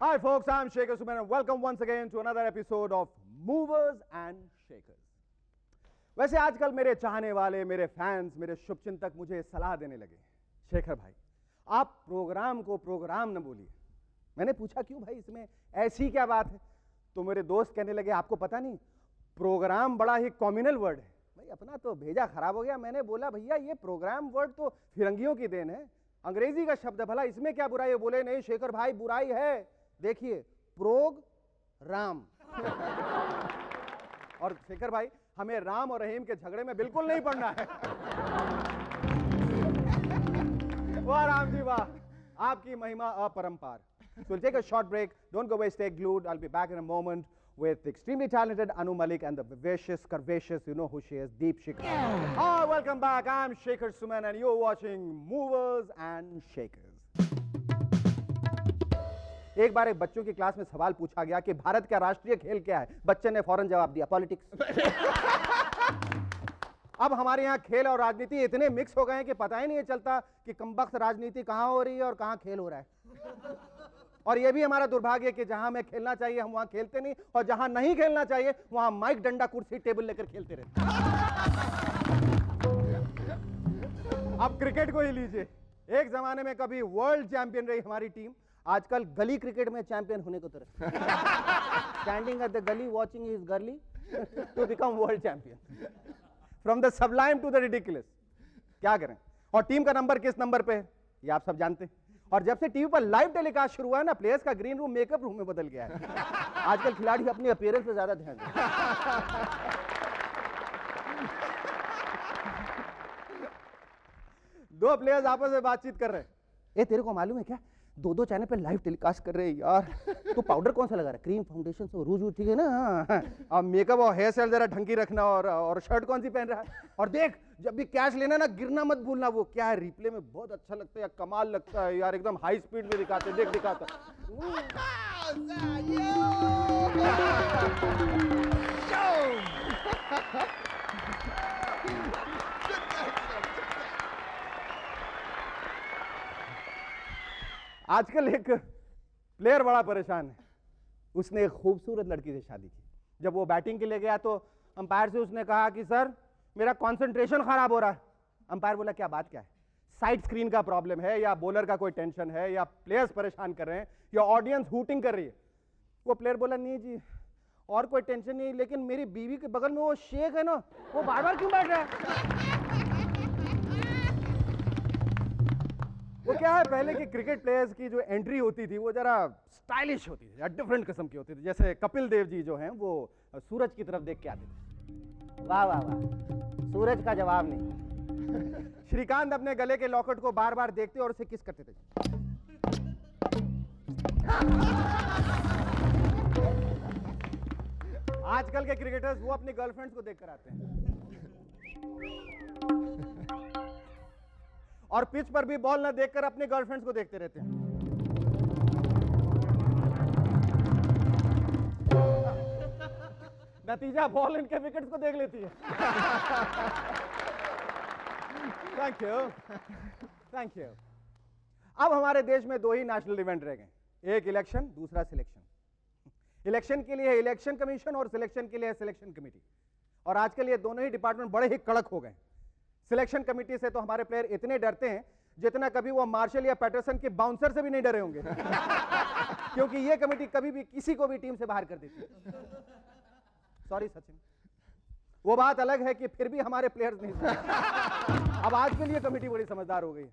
Hi folks, I'm Shekhar Suman and welcome once again to another episode of Movers and Shakers. वैसे आजकल मेरे चाहने वाले, मेरे फैंस, मेरे शुभचिंतक मुझे सलाह देने लगे, शेखर भाई आप प्रोग्राम को प्रोग्राम न बोलिए। मैंने पूछा क्यों भाई, इसमें ऐसी क्या बात है? तो मेरे दोस्त कहने लगे आपको पता नहीं, प्रोग्राम बड़ा ही कॉम्युनल वर्ड है। भाई अपना तो भेजा खराब हो गया। मैंने बोला भैया ये प्रोग्राम वर्ड तो फिरंगियों की देन है, अंग्रेजी का शब्द है, भला इसमें क्या बुराई है? बोले नहीं शेखर भाई बुराई है, देखिए प्रोग राम। और शेखर भाई हमें राम और रहीम के झगड़े में बिल्कुल नहीं पड़ना है। वाह राम जी वाह, आपकी महिमा अपरंपार। So we'll take a short break. Don't go away, stay glued. I'll be back in a moment with extremely talented Anu Malik and the vivacious, curvaceous, you know who she is, Deep Shikha. Oh, welcome back. I'm Shekhar Suman and you're watching Movers and Shakers. एक बार एक बच्चों की class में सवाल पूछा गया कि भारत का राष्ट्रीय खेल क्या है? बच्चे ने फौरन जवाब दिया पॉलिटिक्स। अब हमारे यहाँ खेल और राजनीति इतने मिक्स हो गए हैं कि पता ही नहीं चलता कि कमबख्त राजनीति कहाँ हो रही है और कहाँ खेल हो रहा है। और यह भी हमारा दुर्भाग्य कि जहां हमें खेलना चाहिए हम वहां खेलते नहीं, और जहां नहीं खेलना चाहिए वहां माइक, डंडा, कुर्सी, टेबल लेकर खेलते रहते। अब क्रिकेट को ही लीजिए, एक जमाने में कभी वर्ल्ड चैंपियन रही हमारी टीम, आजकल गली क्रिकेट में चैंपियन होने को तरफ। Standing at the gully watching his girly to become world champion, from the sublime to the ridiculous. क्या करें? और टीम का नंबर किस नंबर पे है ये आप सब जानते हैं। और जब से टीवी पर लाइव टेलीकास्ट शुरू हुआ है ना, प्लेयर्स का ग्रीन रूम मेकअप रूम में बदल गया है। आजकल खिलाड़ी अपनी अपीयरेंस पे ज्यादा ध्यान देते हैं। दो प्लेयर्स आपस में बातचीत कर रहे हैं, ए तेरे को मालूम है क्या, दो चैनल पे लाइव टेलीकास्ट कर रहे हैं यार, तो पाउडर कौन सा लगा रहा है? क्रीम, फाउंडेशन, से रूज ठीक है ना? अब मेकअप और हेयर स्टाइल जरा ढंग की रखना, और शर्ट कौन सी पहन रहा है? और देख जब भी कैच लेना ना गिरना मत भूलना। वो क्या है, रिप्ले में बहुत अच्छा लगता है, कमाल लगता है यार, एकदम हाई स्पीड में दिखाते, देख दिखाता। आजकल एक प्लेयर बड़ा परेशान है, उसने एक खूबसूरत लड़की से शादी की। जब वो बैटिंग के लिए गया तो अंपायर से उसने कहा कि सर मेरा कंसंट्रेशन खराब हो रहा है। अंपायर बोला क्या बात क्या है? साइड स्क्रीन का प्रॉब्लम है, या बॉलर का कोई टेंशन है, या प्लेयर्स परेशान कर रहे हैं, या ऑडियंस हूटिंग कर रही है? वो प्लेयर बोला नहीं जी और कोई टेंशन नहीं, लेकिन मेरी बीवी के बगल में वो शेख है ना, वो बार बार क्यों बैठ रहा है? वो क्या है, पहले के क्रिकेट प्लेयर्स की जो एंट्री होती थी वो जरा स्टाइलिश होती थी, डिफरेंट किस्म की होती थी। जैसे कपिल देव जी जो हैं वो सूरज की तरफ देख के आते थे, वाह वाह वाह, सूरज का जवाब नहीं। श्रीकांत अपने गले के लॉकेट को बार बार देखते और उसे किस करते थे। आजकल के क्रिकेटर्स वो अपनी गर्लफ्रेंड्स को देखकर आते हैं, और पिच पर भी बॉल ना देखकर अपने गर्लफ्रेंड्स को देखते रहते हैं। नतीजा बॉल इनके विकेट्स को देख लेती है। Thank you, thank you. अब हमारे देश में दो ही नेशनल इवेंट रह गए, एक इलेक्शन, दूसरा सिलेक्शन। इलेक्शन के लिए इलेक्शन कमीशन और सिलेक्शन के लिए सिलेक्शन कमेटी, और आजकल ये दोनों ही डिपार्टमेंट बड़े ही कड़क हो गए। सिलेक्शन कमेटी से तो हमारे प्लेयर इतने डरते हैं जितना कभी वो मार्शल या पैटरसन के बाउंसर से भी नहीं डरे होंगे। क्योंकि ये कमेटी कभी भी किसी को भी टीम से बाहर कर देती है। सॉरी सचिन, वो बात अलग है कि फिर भी हमारे प्लेयर्स नहीं समझते। अब आजकल ये कमेटी बड़ी समझदार हो गई,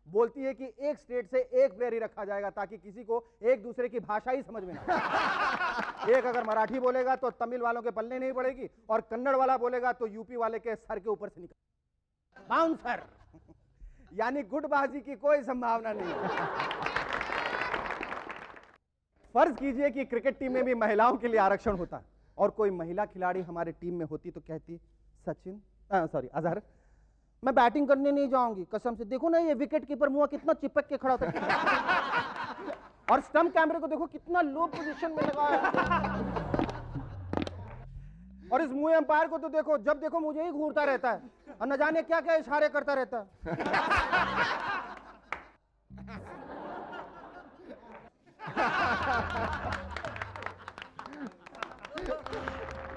बोलती है कि एक स्टेट से एक प्लेयर ही रखा जाएगा ताकि किसी को एक दूसरे की भाषा ही समझ में ना आए। एक अगर मराठी बोलेगा तो तमिल वालों के पल्ले नहीं पड़ेगी, और कन्नड़ वाला बोलेगा तो यूपी वाले के सर के ऊपर से निकल बाउंसर। यानी गुटबाजी की कोई संभावना नहीं। फर्ज कीजिए कि क्रिकेट टीम में भी महिलाओं के लिए आरक्षण होता और कोई महिला खिलाड़ी हमारे टीम में होती तो कहती सचिन, सॉरी अजहर, मैं बैटिंग करने नहीं जाऊंगी, कसम से। देखो ना ये विकेट कीपर मुंह कितना चिपक के खड़ा होता, और स्टंप कैमरे को देखो कितना लो पोजीशन में लगा है। और इस मुंह अंपायर को तो देखो, जब देखो मुझे ही घूरता रहता है, और न जाने क्या क्या इशारे करता रहता है।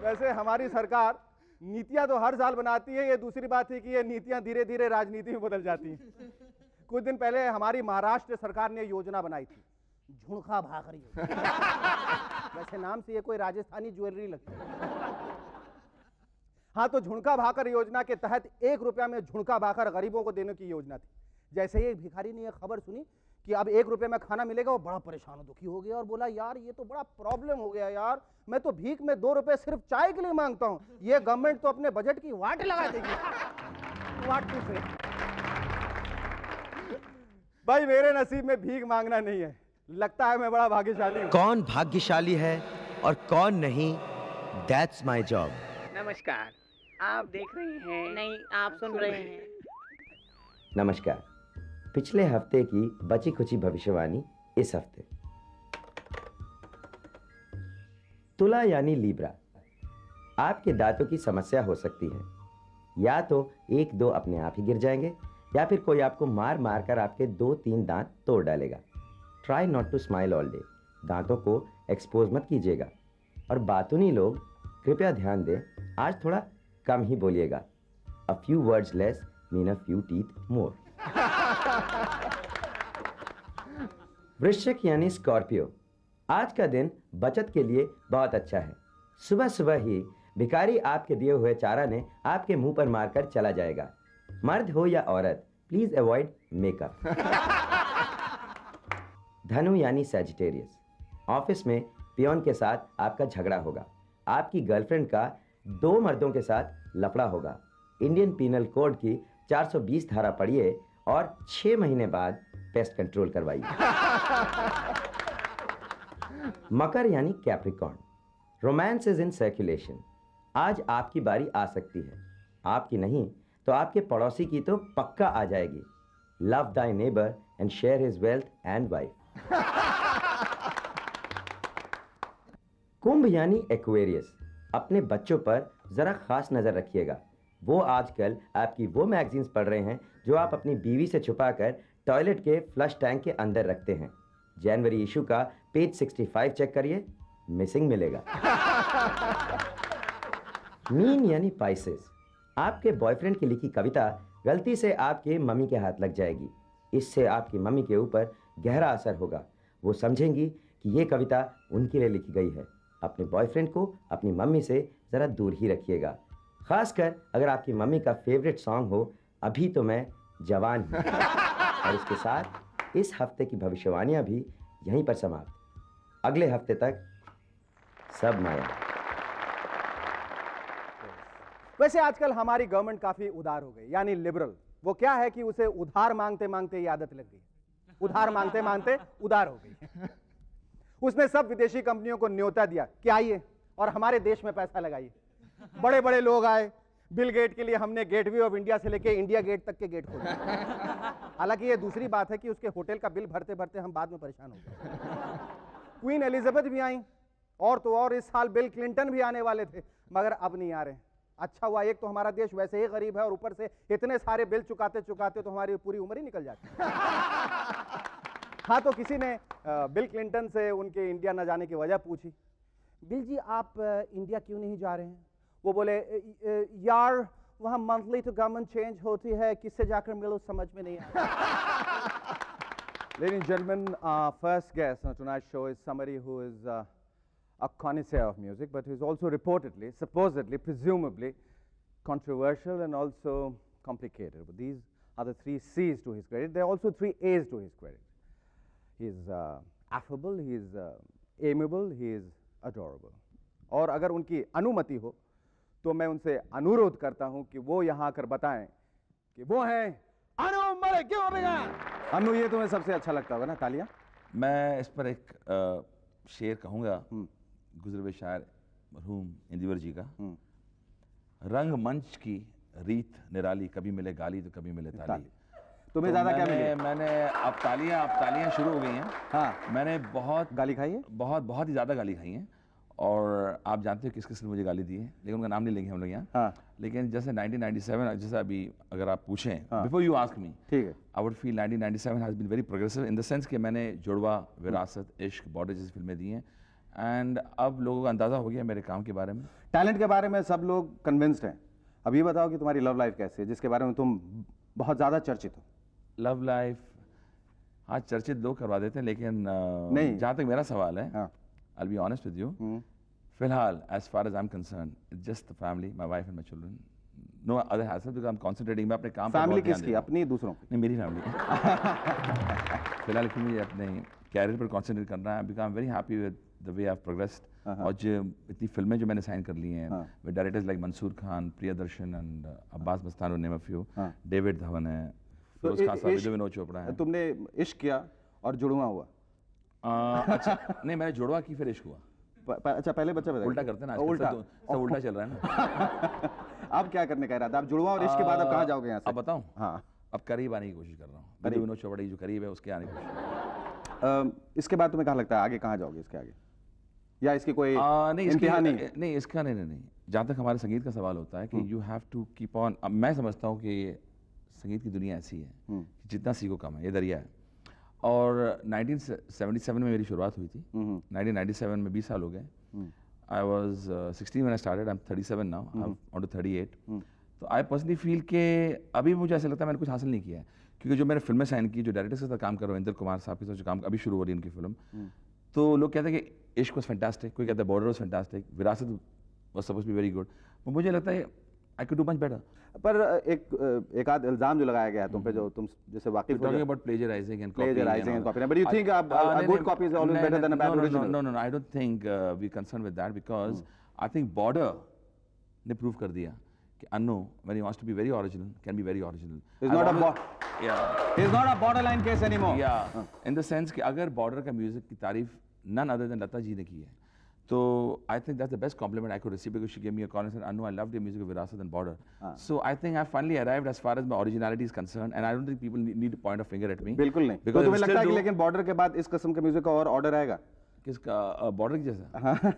वैसे हमारी सरकार नीतियां तो हर साल बनाती है, ये दूसरी बात है कि ये नीतियां धीरे धीरे राजनीति में बदल जाती हैं। कुछ दिन पहले हमारी महाराष्ट्र सरकार ने योजना बनाई थी, झुणका भाकर योजना। वैसे नाम से ये कोई राजस्थानी ज्वेलरी लगती है। हाँ, तो झुणका भाकर योजना के तहत 1 रुपया में झुणका भाकर गरीबों को देने की योजना थी। जैसे ही एक भिखारी ने यह खबर सुनी कि अब 1 रुपये में खाना मिलेगा, वो बड़ा परेशान और दुखी हो गया और बोला, यार ये तो बड़ा प्रॉब्लम हो गया यार, मैं तो भीख में 2 रुपये सिर्फ चाय के लिए मांगता हूं, ये गवर्नमेंट तो अपने बजट की वाट लगा देगी। वाट टू से भाई, मेरे नसीब में भीख मांगना नहीं है, लगता है मैं बड़ा भाग्यशाली हूं। कौन भाग्यशाली है और कौन नहीं, दैट्स माय जॉब। नमस्कार, आप देख रहे हैं? नहीं, आप सुन रहे हैं। नमस्कार। पिछले हफ्ते की बची खुची भविष्यवाणी इस हफ्ते। तुला यानी लीब्रा, आपके दांतों की समस्या हो सकती है। या तो 1-2 अपने आप ही गिर जाएंगे, या फिर कोई आपको मार मार कर आपके 2-3 दांत तोड़ डालेगा। Try not to smile all day. दांतों को एक्सपोज मत कीजिएगा। और बातूनी लोग कृपया ध्यान दें, आज थोड़ा कम ही बोलिएगा। A few words less mean a few teeth more. वृश्चिक यानी स्कॉर्पियो, आज का दिन बचत के लिए बहुत अच्छा है। सुबह सुबह ही भिखारी आपके दिए हुए चारा ने आपके मुंह पर मारकर चला जाएगा। मर्द हो या औरत, प्लीज अवॉइड मेकअप। धनु यानी सैजिटेरियस, ऑफिस में पियोन के साथ आपका झगड़ा होगा। आपकी गर्लफ्रेंड का 2 मर्दों के साथ लफड़ा होगा। इंडियन पीनल कोड की 420 धारा पढ़िए और 6 महीने बाद पेस्ट कंट्रोल करवाइए। मकर यानी Capricorn, romance is in circulation. आज आपकी बारी आ सकती है, आपकी नहीं तो आपके पड़ोसी की तो पक्का आ जाएगी। Love thy neighbour and share his wealth and wife. कुंभ यानी एक्वेरियस, अपने बच्चों पर जरा खास नजर रखिएगा। वो आजकल आपकी वो मैगजीन्स पढ़ रहे हैं जो आप अपनी बीवी से छुपाकर टॉयलेट के फ्लश टैंक के अंदर रखते हैं। जनवरी इशू का पेज 65 चेक करिए, मिसिंग मिलेगा। मीन यानी पाइसेस, आपके बॉयफ्रेंड की लिखी कविता गलती से आपके मम्मी के हाथ लग जाएगी। इससे आपकी मम्मी के ऊपर गहरा असर होगा। वो समझेंगी कि ये कविता उनके लिए लिखी गई है। अपने बॉयफ्रेंड को अपनी मम्मी से ज़रा दूर ही रखिएगा, खासकर अगर आपकी मम्मी का फेवरेट सॉन्ग हो अभी तो मैं जवान हूँ। और इसके साथ इस हफ्ते की भविष्यवाणियाँ भी यहीं पर समाप्त। अगले हफ्ते तक सब माया। वैसे आजकल हमारी गवर्नमेंट काफी उदार हो गई, यानी लिबरल। वो क्या है कि उसे उधार मांगते मांगते ये आदत लग गई, उधार मांगते मांगते उदार हो गई। उसने सब विदेशी कंपनियों को न्योता दिया कि आइए और हमारे देश में पैसा लगाइए। बड़े बड़े लोग आए। बिल गेट के लिए हमने गेटवे ऑफ इंडिया से लेके इंडिया गेट तक के गेट खोले। हालांकि ये दूसरी बात है कि उसके होटल का बिल भरते भरते हम बाद में परेशान हो गए। क्वीन एलिजाबेथ भी आई, और तो और इस साल बिल क्लिंटन भी आने वाले थे, मगर अब नहीं आ रहे। अच्छा हुआ, एक तो हमारा देश वैसे ही गरीब है और ऊपर से इतने सारे बिल चुकाते चुकाते तो हमारी पूरी उम्र ही निकल जाती है। हाँ, तो किसी ने बिल क्लिंटन से उनके इंडिया न जाने की वजह पूछी। बिल जी, आप इंडिया क्यों नहीं जा रहे हैं? वो बोले, यार वहाँ मंथली तो गवर्नमेंट चेंज होती है, किससे जाकर मिलो समझ में नहीं आता। Ladies and gentlemen, our first guest on tonight's show is somebody who is a connoisseur of music, but who is also reportedly, supposedly, presumably controversial and also complicated. But these are the 3 C's to his credit. There are also 3 A's to his credit. He is affable, he is amiable, he is adorable. और अगर उनकी अनुमति हो तो मैं उनसे अनुरोध करता हूं कि वो यहाँ आकर बताएं कि वो हैं अनु मलिक। क्यों बेगा? अनु, ये तुम्हें सबसे अच्छा लगता होगा ना, तालियां। मैं इस पर एक शेर कहूँगा, गुजरे हुए शायर मरहूम इंदिवर जी का। रंग मंच की रीत निराली, कभी मिले गाली तो कभी मिले ताली। तुम्हें ज्यादा क्या मिले? मैंने अब तालियां शुरू हो गई हैं। हाँ, मैंने बहुत गाली खाई है, बहुत ही ज़्यादा गाली खाई हैं। और आप जानते हो किस किस ने मुझे गाली दी है, लेकिन उनका नाम नहीं लेंगे हम लोग यहाँ। हाँ। लेकिन जैसे 1997, जैसे अभी अगर आप पूछें, बिफोर यू आस्क मी, ठीक है। I would feel 1997 has been very progressive in the sense कि मैंने जुड़वा, विरासत, इश्क, बॉर्डर जैसी फिल्में दी हैं, एंड अब लोगों को अंदाज़ा हो गया मेरे काम के बारे में। टैलेंट के बारे में सब लोग कन्विंस्ड हैं। अब ये बताओ कि तुम्हारी लव लाइफ कैसी है, जिसके बारे में तुम बहुत ज़्यादा चर्चित हो। लव लाइफ, हाँ चर्चित लोग करवा देते हैं, लेकिन नहीं। जहाँ तक मेरा सवाल है, हाँ। I'll be honest with you, फिलहाल as far as I'm concerned, it's just the family, my wife and my children. No other hassle because I'm concentrating, मैं अपने काम पर फैमिली बहुत ध्यान किसकी, दे रहा हूँ। अपनी दूसरों की? नहीं, मेरी फैमिली। फिलहाल कि मुझे अपने कैरियर पर कंसंट्रेट करना है, because I'm very happy with the way I've progressed. और जो इतनी फिल्में जो मैंने साइन कर ली हैं, with directors like Mansoor Khan, Priyadarshan and Abbas Mastan, to name a few, David Dhawan है, फिरोज खान साहब, विजय विनोद चोपड़ा है। तुमने इश्क किया और जुड़वा हुआ। अच्छा, नहीं मैंने जुड़वा की फिर इश्क हुआ। अच्छा, पहले बच्चा बताइए। उल्टा करते हैं ना, उल्टा, सब उल्टा चल रहा है ना। अब क्या करने का इरादा? आप जुड़वा और इश्क के बाद अब कहाँ जाओगे यहाँ से? अब बताऊँ? हाँ। अब करीब आने की कोशिश कर रहा हूँ, विजय विनोद चोपड़ा की जो करीब है उसके आने की कोशिश। इसके बाद तुम्हें कहाँ लगता है आगे कहाँ जाओगे इसके आगे, या इसकी कोई नहीं, इम्तिहान नहीं? नहीं इसका नहीं। जहाँ तक हमारे संगीत का सवाल होता है कि you have to keep on, अब मैं समझता हूँ कि संगीत की दुनिया ऐसी है कि जितना सीखो कम है, ये दरिया है। और 1977 में मेरी शुरुआत हुई थी, 1997 में 20 साल हो गए। I was 16 when I started, I'm 37 now, I'm on to 38. तो I personally feel कि अभी मुझे ऐसा लगता है मैंने कुछ हासिल नहीं किया है, क्योंकि जो मैंने फिल्में साइन की, जो डायरेक्टर के साथ काम कर रहा हूँ, इंद्र कुमार साहब के साथ जो काम अभी शुरू हो रही है उनकी फिल्म, तो लोग कहते हैं कि इश्क वाज फैंटास्टिक, कोई कहता है बॉर्डर वाज फैंटास्टिक, विरासत was suppose be very good, पर मुझे लगता है I could do much better. पर एक आध इल्जाम जो लगाया गया तुम पे, जो तुम जैसे वाकिफ हो, talking about plagiarizing and plagiarizing and copying, but you think a good copy is always better than a bad original? No, I don't think we concerned with that, because I think Border ने prove कर दिया कि Annu, when he wants to be very original, can be very original. He's not a he's not a borderline case anymore. Yeah, in the sense कि अगर Border का music की तारीफ none other than Lata ji ने की है, तो I think that's the best compliment I could receive, because she gave me a call and said, Annu, I loved your music of Virasat and Border. So I think I finally arrived as far as my originality is concerned, and I don't think people need to point a finger at me. बिल्कुल नहीं। तो तुम्हें लगता है कि लेकिन border के बाद इस किस्म के म्यूजिक का और ऑर्डर आएगा? किसका? बॉर्डर की जैसा?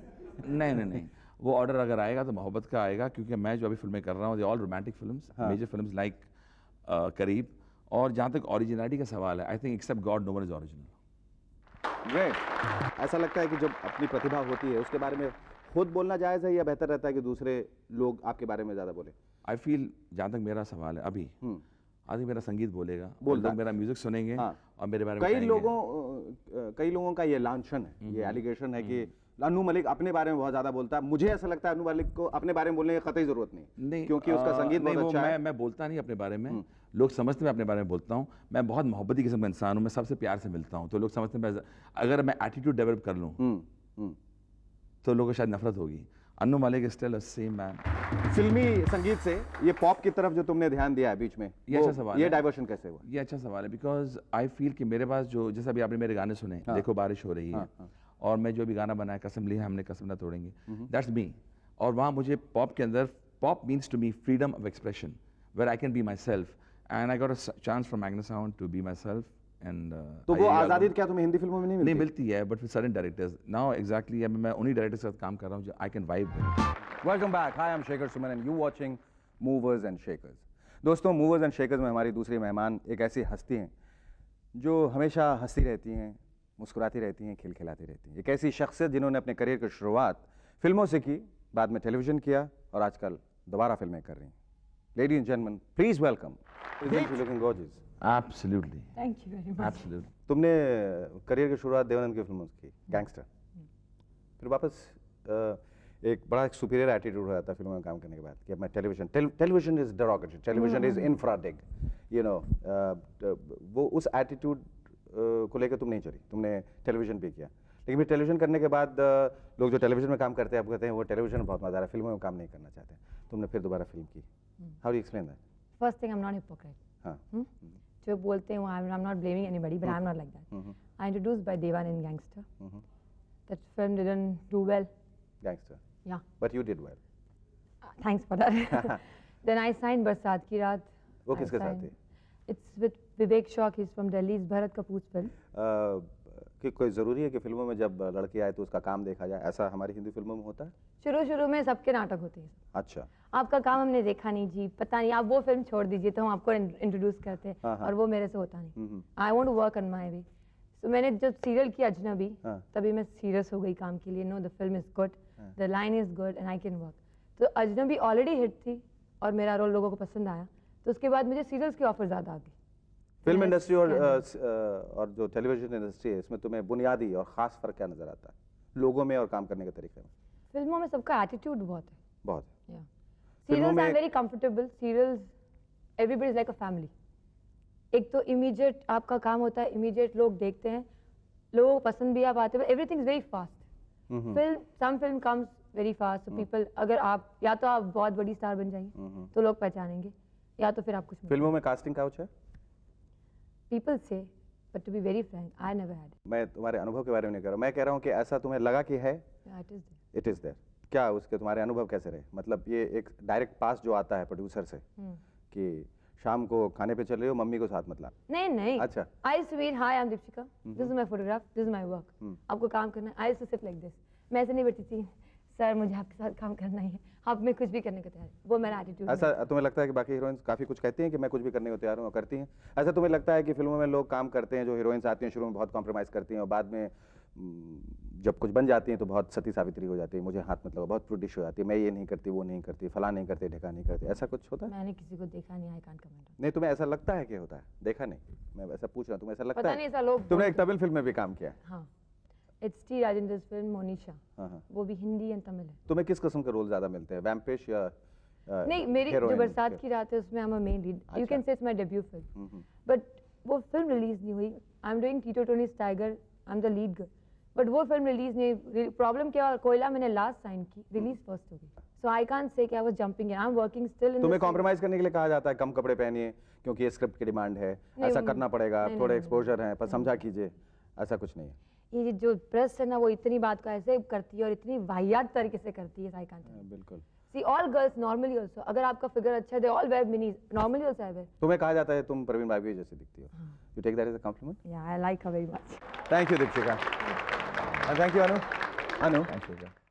नहीं, वो ऑर्डर अगर आएगा तो मोहब्बत का आएगा, क्योंकि मैं जो अभी फिल्में कर रहा हूँ, all romantic films, major films like करीब। और जहाँ तक ओरिजिनलिटी का सवाल है, I think except God no one is original. Great. ऐसा लगता है कि जब अपनी प्रतिभा होती है उसके बारे में खुद बोलना जायज़ है, या बेहतर रहता है कि दूसरे लोग आपके बारे में ज़्यादा बोले? आई फील, जहाँ तक मेरा सवाल है अभी, आज मेरा संगीत बोलेगा, बोलता लोग मेरा म्यूजिक सुनेंगे और मेरे बारे में कई लोगों का ये लांछन है, ये एलिगेशन है कि अनु मलिक अपने बारे में बहुत ज़्यादा बोलता है। मुझे ऐसा लगता है अनु मलिक को अपने बारे में बोलने की कतई ज़रूरत नहीं, क्योंकि उसका संगीत बहुत अच्छा है। मैं बोलता नहीं अपने बारे में, लोग समझते मैं अपने बारे में बोलता हूँ। मैं बहुत मोहब्बती किस्म का इंसान हूँ, मैं सबसे प्यार से मिलता हूँ, तो लोग समझते हैं अगर मैं एटीट्यूड डेवलप कर लूँ तो लोगों को शायद नफरत होगी। Anu Malik is still a same man. फिल्मी संगीत से ये पॉप की तरफ जो तुमने ध्यान दिया है बीच में, ये अच्छा सवाल है। ये डाइवर्शन कैसे हुआ? ये अच्छा सवाल है, बिकॉज आई फील कि मेरे पास जो, जैसे अभी आपने मेरे गाने सुने, देखो बारिश हो रही है, और मैं जो भी गाना बनाया, कसम ली है हमने कसम ना तोड़ेंगे, दैट्स मी। और वहाँ मुझे पॉप के अंदर, pop means to me freedom of expression, where I can be myself, and I got a chance from Magna sound to be myself. And तो वो आज़ादी क्या तुम्हें हिंदी फिल्मों में नहीं मिलती है, but with certain directors now exactly मैं उन्हीं डायरेक्टर्स के साथ काम कर रहा हूँ जो I can vibe with. Welcome back, hi, I am Shekhar Suman and you watching movers and shakers. दोस्तों, मूवर्स एंड शेकर्स में हमारी दूसरी मेहमान एक ऐसी हस्ती हैं जो हमेशा हंसती रहती हैं, मुस्कुराती रहती हैं, खिलखिलाती रहती हैं। एक ऐसी शख्सियत जिन्होंने अपने करियर की शुरुआत फिल्मों से की, बाद में टेलीविज़न किया और आजकल दोबारा फिल्में कर रही हैं। Ladies and gentleman, please welcome. Isn't she looking gorgeous? Absolutely. Thank you very much. Absolutely. तुमने करियर की शुरुआत देवानंद की फिल्मों से की, गैंगस्टर, फिर वापस एक बड़ा सुपीरियर एटीट्यूड हो जाता है फिल्मों में काम करने के बाद कि अब मैं television is derogatory, television is infra dig, you know, वो उस एटीट्यूड को लेकर तुम नहीं चली, तुमने टेलीविजन भी किया। लेकिन फिर टेलीविजन करने के बाद लोग जो टेलीविजन में काम करते हैं, आप कहते हैं वो टेलीविजन में बहुत मजा आ रहा है, फिल्मों में काम नहीं करना चाहते। तुमने फिर दोबारा फिल्म की। How do explain that? First thing, I'm not a hypocrite. जो बोलते हैं वो, I'm not blaming anybody, but I'm not like that. I introduced by Devan in Gangster. That film didn't do well. Gangster. Yeah. But you did well. Thanks for that. Then I signed बरसात की रात. वो किसके साथ थी? It's with Vivek Shaw. He's from Delhi. It's Bharat Kapoor's film. कि कोई ज़रूरी है कि फिल्मों में जब लड़की आए तो उसका काम देखा जाए, ऐसा हमारी हिंदी फिल्मों में होता है? शुरू में सबके नाटक होते हैं। अच्छा। आपका काम हमने देखा नहीं जी, पता नहीं, आप वो फिल्म छोड़ दीजिए तो हम आपको इंट्रोड्यूस करते हैं, हाँ, हाँ। और वो मेरे से होता नहीं। I want to work on my way. So मैंने जब सीरियल किया अजनबी, हाँ। तभी मैं सीरियस हो गई काम के लिए। No, the film is good, the line is good and I can work. तो अजनबी ऑलरेडी हिट थी और मेरा रोल लोगों को पसंद आया, तो उसके बाद मुझे सीरियल्स की ऑफर ज़्यादा आ गई। फिल्म इंडस्ट्री और जो टेलीविजन इंडस्ट्री है, इसमें तुम्हें बुनियादी और ख़ास फ़र्क क्या नज़र आता है लोगों में और काम करने के तरीके में? फिल्मों में सबका एटीट्यूड बहुत है। बहुत है। Yeah. फिल्मों Serials, में- I'm very comfortable. Serials, everybody is like a family. एक तो immediate आपका काम होता है, immediate लोग देखते हैं, लोगों को पसंद भी आप आते हैं, everything is very fast. Film, some film comes very fast, so people, अगर आप या तो आप बहुत बड़ी स्टार बन जाएंगे तो लोग पहचानेंगे, या तो फिर आप कुछ फिल्मों में कास्टिंग काउच है? People say, but to be very frank, I never had it. मैं तुम्हारे अनुभव के बारे में नहीं कह रहा हूँ, मैं कह रहा हूँ कि ऐसा तुम्हें लगा कि है? Yeah, it is there. It is there. क्या उसके तुम्हारे अनुभव कैसे रहे? मतलब ये एक डायरेक्ट पास जो आता है प्रोड्यूसर से कि शाम को खाने पे चल रहे हो, मम्मी को साथ मत ला। नहीं नहीं, अच्छा। I used to meet, hi, I'm Deepshika. This is my photograph. This is my work. आपको काम करना है। I used to sit like this. मैं ऐसे नहीं बैठती थी, सर मुझे आपके साथ काम करना ही है, आप मैं कुछ भी करने को तैयार हूं। वो मेरा एटीट्यूड। ऐसा तुम्हें लगता है कि बाकी हीरोइंस काफ़ी कुछ कहती हैं कि मैं कुछ भी करने को तैयार हूँ और करती हैं? ऐसा तुम्हें लगता है कि फिल्मों में लोग काम करते हैं, जो हीरोइंस आती हैं शुरू में बहुत कॉम्प्रोमाइज़ करती हैं और बाद में जब कुछ बन जाती हैं तो बहुत सती सावित्री हो जाती है, मुझे हाथ मतलब बहुत प्रुडिश हो जाती है, मैं ये नहीं करती, वो नहीं करती, फला नहीं करती, ढका नहीं करती, ऐसा कुछ होता है? मैंने किसी को देखा नहीं, आई कांट कमेंट। नहीं, तुम्हें ऐसा लगता है कि होता है? देखा नहीं, मैं ऐसा पूछ रहा हूँ, तुम्हें ऐसा लगता पता है? नहीं, ऐसा लोग तुमने एक तमिल फिल्म में भी काम किया है? हाँ, it's T Rajendra film Monisha, हाँ। वो भी हिंदी एंड तमिल है। तुम्हें किस किस्म के रोल ज़्यादा मिलते हैं, वैम्पिश या नहीं, मेरी जो heroine बरसात के? की रात है उसमें I am a main lead. You can say it's my debut film, but वो फिल्म रिलीज नहीं हुई। I am doing Tito Tony's Tiger, I am the lead girl, but वो फिल्म रिलीज नहीं। प्रॉब्लम क्या, कोयला मैंने लास्ट साइन की, release first हो गई, सो आई कांट से कि I was jumping in, I am working still in. तुम्हें compromise करने के लिए कहा जाता है, कम कपड़े पहनिए क्योंकि ये स्क्रिप्ट की डिमांड है, ऐसा करना पड़ेगा, थोड़े एक्सपोजर हैं, पर समझा कीजिए, ऐसा कुछ नहीं है? ये जो प्रेस है ना, वो इतनी बात को ऐसे करती है और इतनी वाहियात तरीके से करती है, आई कांट। बिल्कुल। See, all girls normally also, अगर आपका फिगर अच्छा है, they all wear minis. Normally also I wear. तुम्हें कहा जाता है तुम प्रवीण बाबू जैसे दिखती हो। You take that as a compliment? Yeah, I like her very much. Thank you, Deepshika. And thank you, Anu. Anu. Thank you.